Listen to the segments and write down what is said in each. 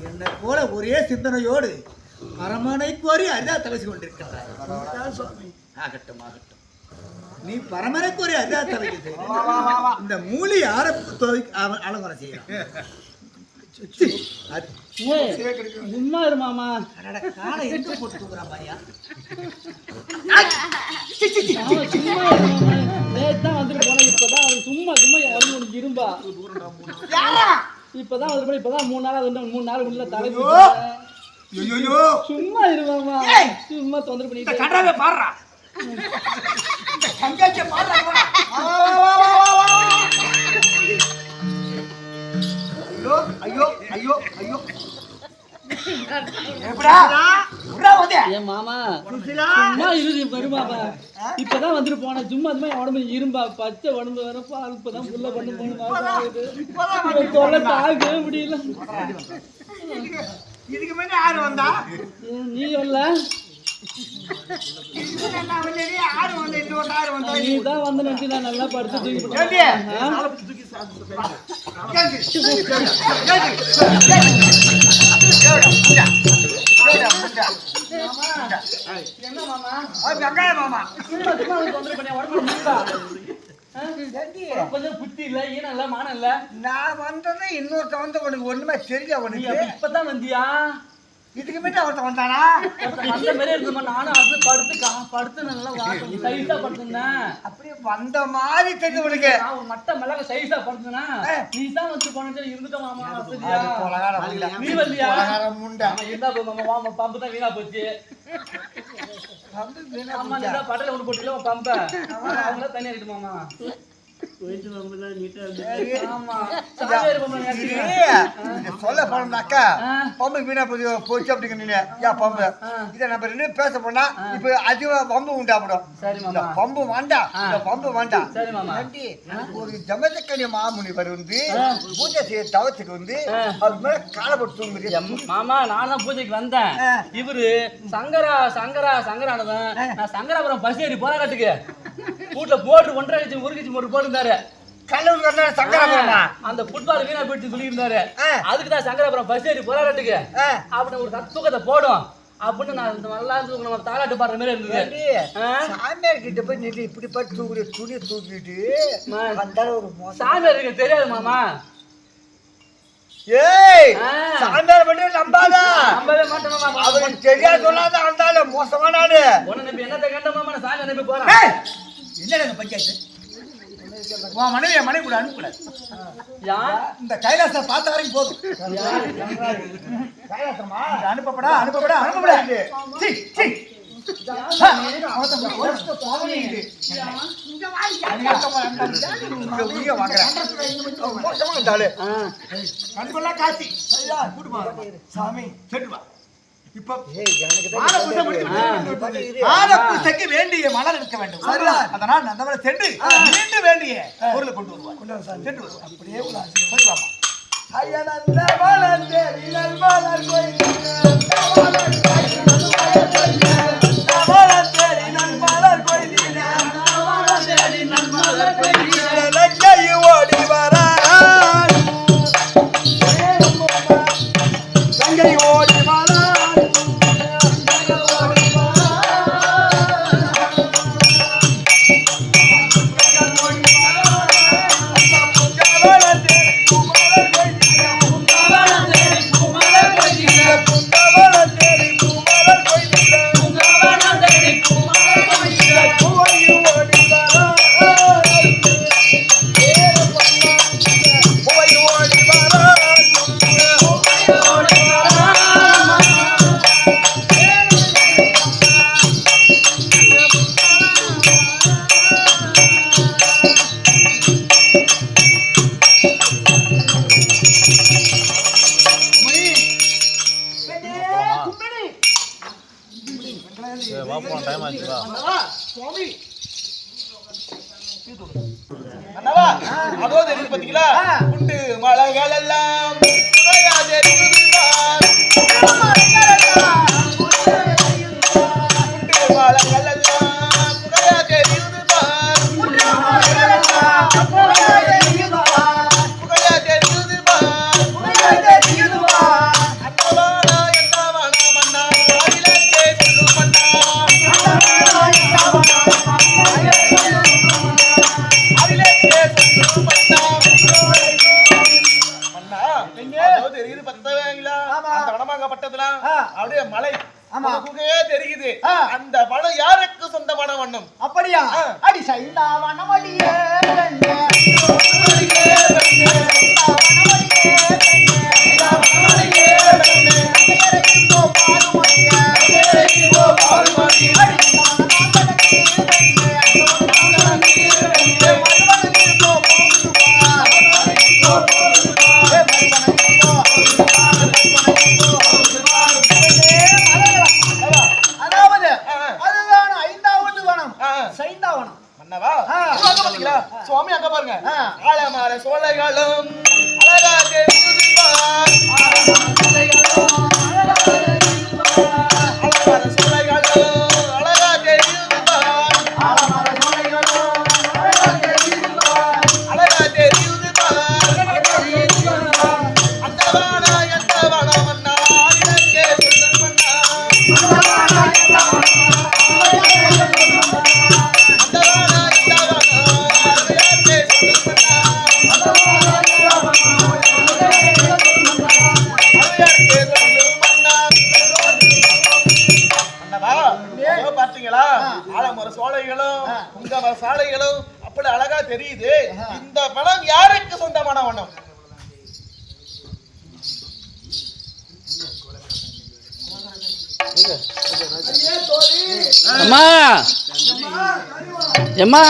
என்னை போல ஒரே சிந்தனையோடு பரமனை கோரி அரிதா தவசி கொண்டிருக்கிறாய். ஆகட்டும் ஆகட்டும், நீ பரமனை கோரி அரிதா தவைக்கு இந்த மூலி யார அலங்கரம் செய்யலாம். சும்மா இரு மாமா. காலை எங்க போட்டு தூக்குறான் பாரியா. நேத்தான் வந்துட்டு போன. இப்பதான் சும்மா சும்மா உனக்கு இரும்பா. இப்பதான் வந்து இப்பதான் 3 நாள் வந்து 3 நாள் உள்ள தலை. சும்மா இருமாமா, சும்மா தொந்தரவு பண்ணிட்டு கண்டாவே பாடுறா. ஐயோ ஐயோ ஐயோ என் மாமா சும்மா இரு வருமாப்பா. இப்பதான் வந்துட்டு போன. சும்மா சும்மா உடம்பு இரும்பா, பச்சை உடம்பு வர பால் இப்பதான் புள்ள பண்ணு போன தொல்லை தாக்கவே முடியல. இதுக்கு முன்னாடி யாரு வந்தா? நீ வரல, நீதான் வந்து நினைச்சு நான் நல்லா படுத்து தூக்கி என்ன மாமா? வெங்காய மாமா. கொஞ்சம் புத்தி இல்ல ஈனம் இல்ல மானம் இல்ல. நான் வந்தது இன்னொருத்த வந்து உனக்கு ஒண்ணுமே தெரியல. உனக்கு இப்பதான் வந்தியா? இதுக்கு முன்னாடி ஒருத்த வந்தானா? அந்த மாதிரி இருக்குமா? நானும் அது படுத்து நல்லா சைஸா படுத்துனேன். அப்படியே வந்த மாதிரி தெரியும் உனக்கு. நான் ஒரு மட்ட மிளக சைஸா படுத்துனேன். நீ தான் வந்து போனது இருந்துட்ட மாமா. சரியா? நீ வரலையா? முண்டை இருந்தா மாமா பம்பு தான் வீணா போச்சு. அம்மா நீ தான் படல ஒன்று போட்டுல உன் பம்ப அவங்கள தனியா இருக்கு மாமா. சொல்ல போனோம்னாக்கா பம்பு வீணா போச்சு அப்படிங்க. பம்பு இதை நம்ம ரெண்டு பேச போனா இப்ப அதிகமா பம்பு உண்டாப்படும். பம்பு வேண்டாம், பம்பு வேண்டாம். ஒரு ஜமதக்கணி மாமுனிவர் வந்து பூஜை செய்ய தவத்துக்கு வந்து அது மேல காலப்பட்டு தூங்குது. மாமா நானும் பூஜைக்கு வந்தேன். இவரு சங்கரானவன் நான் சங்கராபுரம் பசேரி போராட்டத்துக்கு வீட்டுல போட்டு 1.5 கட்சி 1 கட்சி போட்டு இருந்தாரு. அந்த ஃபுட்பால் வீணா போயிட்டு சொல்லி இருந்தாரு. அதுக்கு தான் சங்கராபுரம் பசேரி போராட்டத்துக்கு அப்படின்னு ஒரு தூக்கத்தை போடும் அப்படின்னு நான் நல்லா நம்ம தாலாட்டு பாடுற மாதிரி இருந்தது. சாமியார் கிட்ட போய் நீ இப்படி பட்டு தூக்குற துணியை தூக்கிட்டு சாமியாருக்கு தெரியாது மாமா. ஏய் சாமியார் பண்ணி நம்பாத. நம்பவே மாட்டேன் மாமா. அவருக்கு தெரியாது சொல்லாத அந்த மோசமான ஆளு. உன்னை நம்பி என்னத்தை கண்ட மாமா? நான் சாமியார் நம்பி போறேன். என்னங்க பஞ்சாயத்து? உன் மனைவி கூட அனுப்பக்கூடாது. இந்த கைலாசம் பார்த்த வரைக்கும் போதும். கைலாசமா அனுப்பப்படா. சாமி வேண்டிய மலர் இருக்க வேண்டும். அதனால் அந்த சென்று மீண்டும் வேண்டிய பொருளை கொண்டு வருவார். அப்படியே ஓடி வர ஓடி வர அதோ தெரியுது பாத்தீங்களா? உண்டு மலைகள் எல்லாம் அப்படியே மலை தெரியுது. அந்த வனம் யாருக்கு சொந்தமான வண்ணம்? அப்படியா? அடி சைந்தா வனம் அடியே சுவாமி அங்க பாருங்க. ஆலமர சோலைகளும் அழகா தெரியுது பார். ஆலமர சோலைகளும் அழகா தெரியுது பார். ஆலமர சோலைகளும் அழகா தெரியுது பார். அழகா தெரியுது பார். அந்த வானா எந்த வானா மன்னா ஆயிரக்கே சுந்தர் மன்னா. அந்த வானா எந்த வானா அந்த வானா எந்த வானா இந்த சாலைகளும் அப்படி அழகா தெரியுது. இந்த பணம் யாருக்கு சொந்தமான பணம்? அம்மா எம்மா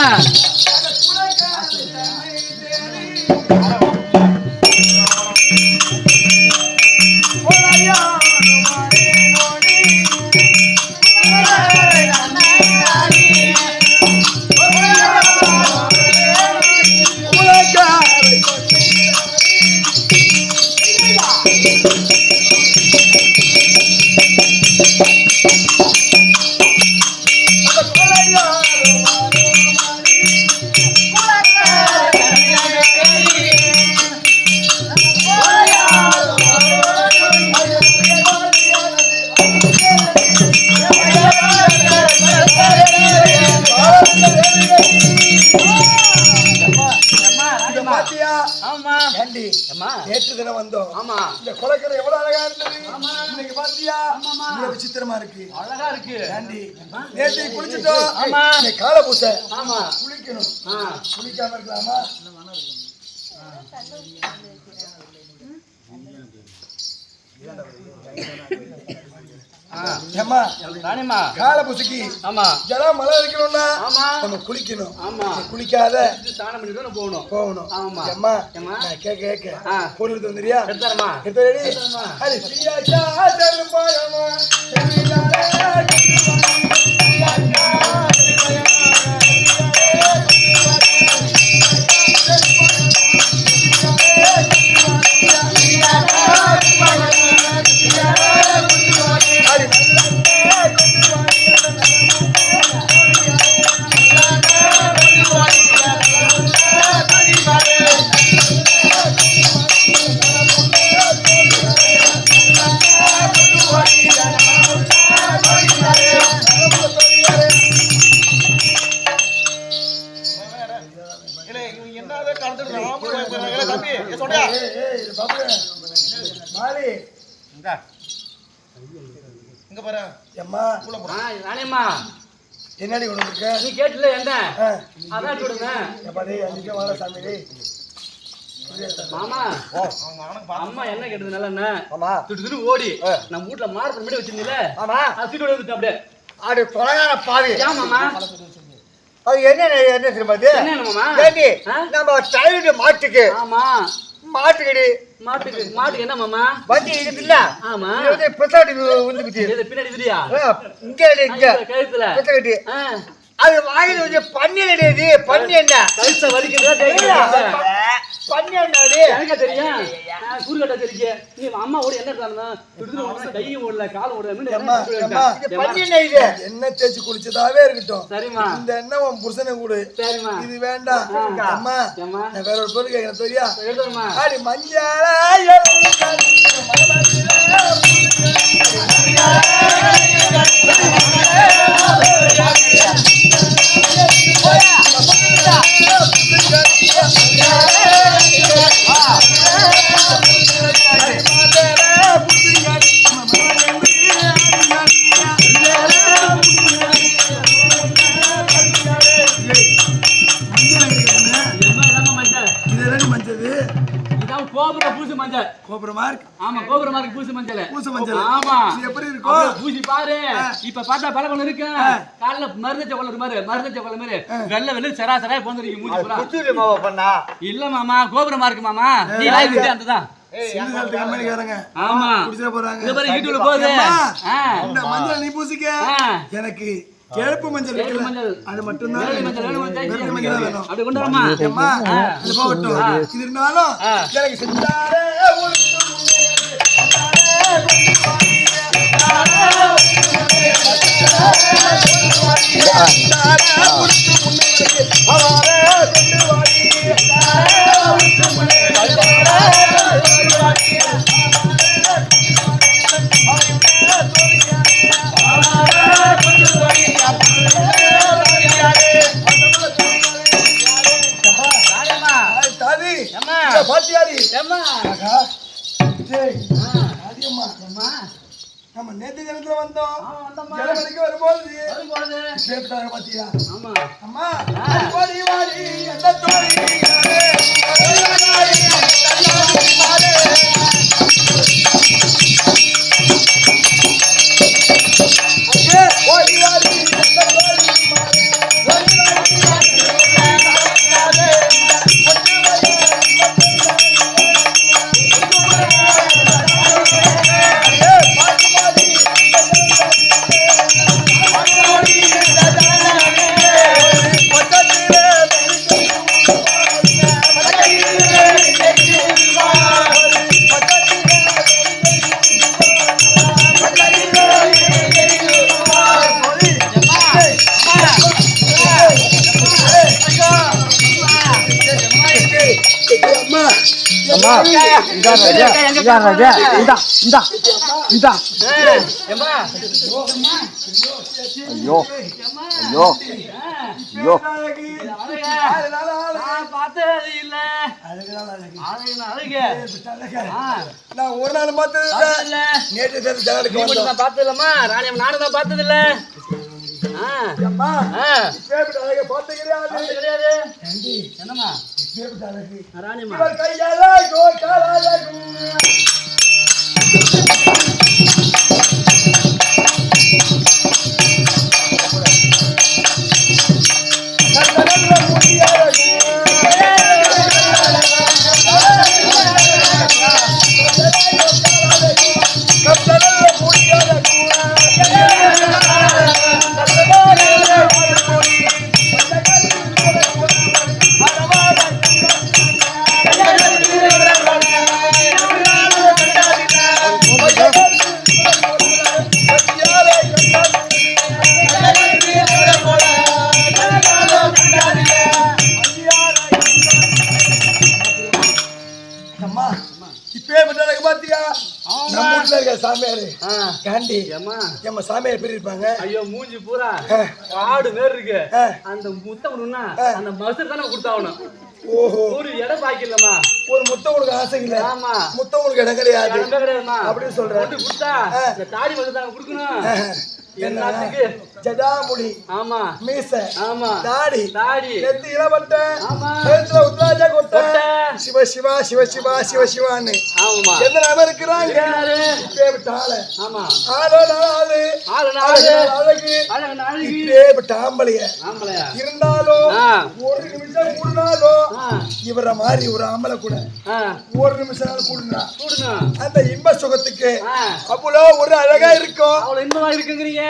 நேற்று தினம் வந்தோம். இந்த குளக்கரை எவ்வளவு அழகா இருந்தது. இன்னைக்கு பாத்தியா இவ்வளவு விசித்திரமா இருக்கு. அழகா இருக்கு. நேற்று குளிச்சுட்டோம். இன்னைக்கு காலை பூசை குளிக்கணும். குளிக்காம இருக்கலாமா? கால பூசைக்கு ஜலம் மழை இருக்கணும்னா நம்ம குளிக்கணும். குளிக்காத ஸ்நானம் பண்ணிட்டு போகணும். கேட்க பொருள் எடுத்து வந்துறியா? என்னடி ஒண்ணு இருக்க? நீ கேட்டல என்ன? அதான் சொல்லுங்க. மாமா அம்மா என்ன கேட்டது நல்ல என்ன? திட்டு ஓடி நம்ம வீட்டுல மார்க் பண்ணி வச்சிருந்தீல. அது சீட்டு வந்துட்டு அப்படியே அது தொலைகான பாவி. மாமா அது என்ன தெரியுமா? என்ன மாமா? நம்ம சைல்டு மாட்டுக்கு. ஆமா மாட்டுக்கடி மாட்டுக்கு என்ன மாமா? வண்டி இருக்குது இல்ல? ஆமா. இது பின்னாடி வந்துக்குது. இது பின்னாடி இதுயா? இங்க கழுத்துல பின்னாடி. அது வாயில வந்து பன்னி கிடையாது. பன்னி என்ன? கழுத்தை வலிக்குதா? பன்னி என்னடி? எனக்கு தெரியும். கூறுகட்ட தெரியும். நீ அம்மா ஓடி என்ன பண்ணா? துடுது கையும் ஓடல கால் ஓடல. இது பன்னி என்ன இது? என்ன தேய்ச்சி குளிச்சதாவே இருக்கட்டும். சரிமா. இந்த எண்ணெய் உன் புருஷனை கொடு. சரிமா. இது வேண்டாம். அம்மா நான் வேற ஒரு பொருள் கேட்கிறேன் தெரியா? எழுதுமா. அடி மஞ்சளா பூசி பாரு. இப்ப பார்த்தா பலகொள்ள இருக்கு. காலைல மருந்து சக்கொள்ள மாதிரி வெள்ள வெள்ள சராசரா போந்துருக்கு மூஞ்சி பூரா. இல்ல மாமா கோபுரமா இருக்கு மாமா. நீ லைவ் அந்ததான். ஆமா குடிச்சற போறாங்க. இது பாரு யூடியூப்ல போகுது. இந்த மஞ்சள் நீ பூசிக்க. எனக்கு கேழ்ப்பு மஞ்சள் இருக்குல்ல அது மட்டும் தான் வேணும். அப்படி கொண்டு வரமா? அம்மா அது போகட்டும். இது இருந்தாலும் எனக்கு செஞ்சாரே நம்ம நேத்து தினத்துல வந்தோம். வந்தோம்மா. ஜலமலைக்கு வரும்போது வரும்போது கேட்டாங்க பாத்தியா? ஆமா அம்மா வாடி வாடி அந்த தோழி யாரே வாடி வாடி தள்ளாடி மாறே அங்கே வாடி வாடி அந்த தோழி மாறே வாடி வாடி மாறே நான் ஒரு நாள் பார்த்தது நேற்று ஜனலுக்கு வந்தோம். பார்த்ததில்லம்மா ராணி நானும் தான் பார்த்ததில்ல அம்மா இப்பேற்பட்ட அழகை பார்த்து கிடையாது. என்னம்மா இப்பேற்பட்ட அழகு ராணிம்மா இவர் கையழகோ காலழகு கண்ணநல்ல முடியழகு கண்ணநல்ல முடியழகு அம்மா இப்பேற்பட்ட அழகு பாத்தியா? நம்ம வீட்டுல இருக்க சாமியாரு காண்டி நம்ம சாமியார் பேர் இருப்பாங்க. ஐயோ மூஞ்சி பூரா ஆடு மேர் இருக்கு. அந்த முத்தம் அந்த மசர் தானே கொடுத்தாகணும். ஓஹோ ஒரு இடம் பாக்கலமா ஒரு முத்தம் உங்களுக்கு ஆசை இல்ல? ஆமா முத்தம் உங்களுக்கு இடம் கிடையாது கிடையாதுமா அப்படின்னு சொல்றேன். கொடுத்தா இந்த தாடி மசர் தாங்க கொடுக்கணும். என்னத்துக்கு ஜடாமுடி ஆமா மீச ஆமா தாடி தாடி நெத்தி இளவட்ட ஆமா கழுத்துல உத்ராஜா கொட்ட கொட்ட. சிவ சிவா சிவ சிவா சிவ சிவான்னு ஆமா எந்த நாம இருக்கிறாங்க யாரு? இப்பேற்பட்ட ஆளு ஆமா ஆளோ நாளு ஆளு நாளு அழகு அழகு நாளைக்கு இப்பேற்பட்ட ஆம்பளைய ஆம்பளையா இருந்தாலும் ஒரு நிமிஷம் கூடுனாலும் ஆ இவர மாதிரி ஒரு ஆம்பளை கூட ஆ ஒரு நிமிஷம் கூடுனா கூடுங்க அந்த இன்ப சுகத்துக்கு ஆ அவ்வளோ ஒரு அழகா இருக்கும். அவ்வளவு இன்பமா இருக்குங்கிறீங்க.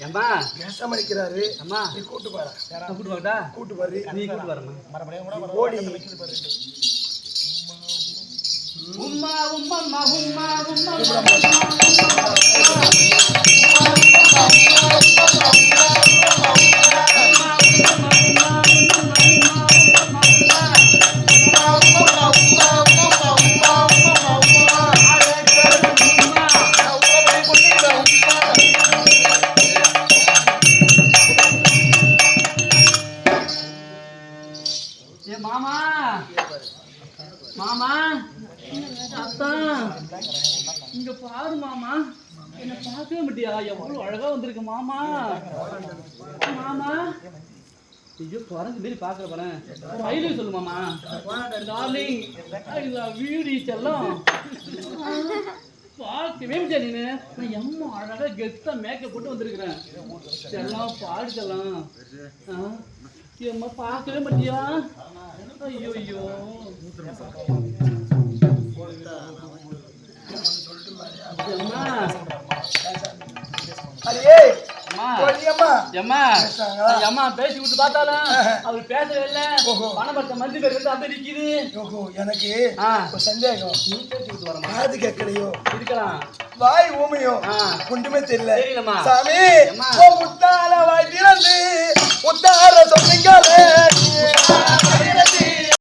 ஏம்பா பேசாம இருக்கிறாரு. அம்மா நீ கூட்டு பாரு. கூட்டு வாடா கூட்டு பாரு. நீ கூட்டு வரமா ஓடி உம்மா உம்மா உம்மா உம்மா மாமா மாமா அத்தா இங்க பாரு மாமா என்ன பார்க்கவே மாட்டியா? எவ்வளவு அழகா வந்திருக்கு மாமா. மாமா ஐயோ குறைஞ்ச மாரி பாக்குற பாறேன். ஐலி சொல்லு மாமா. டார்லிங் ஐ லவ் யூ டி செல்லம். பார்க்கவே முடியா நீனு? நான் எம்மா அழகா கெத்தா மேக்கப் போட்டு வந்திருக்கிறேன். செல்லம் பாடு செல்லம். எம்மா பார்க்கவே மாட்டியா? ஐயோ ஐயோ அம்மா அடியே அம்மா ஓடியம்மா அம்மா அம்மா பேசி விட்டு பார்த்தாலும் அவர் பேசவே இல்ல. பணம் பத்த மந்தி பேர் வந்து அந்த நிக்குது. ஓஹோ எனக்கு ஒரு சந்தேகம். நீ பேசி விட்டு வரமா? காது கேட்கலையோ இருக்கலாம். வாய் ஊமையோ ஒன்றுமே தெரியல. தெரியலம்மா. சாமி முத்தால வாய் திறந்து முத்தார சொன்னீங்களே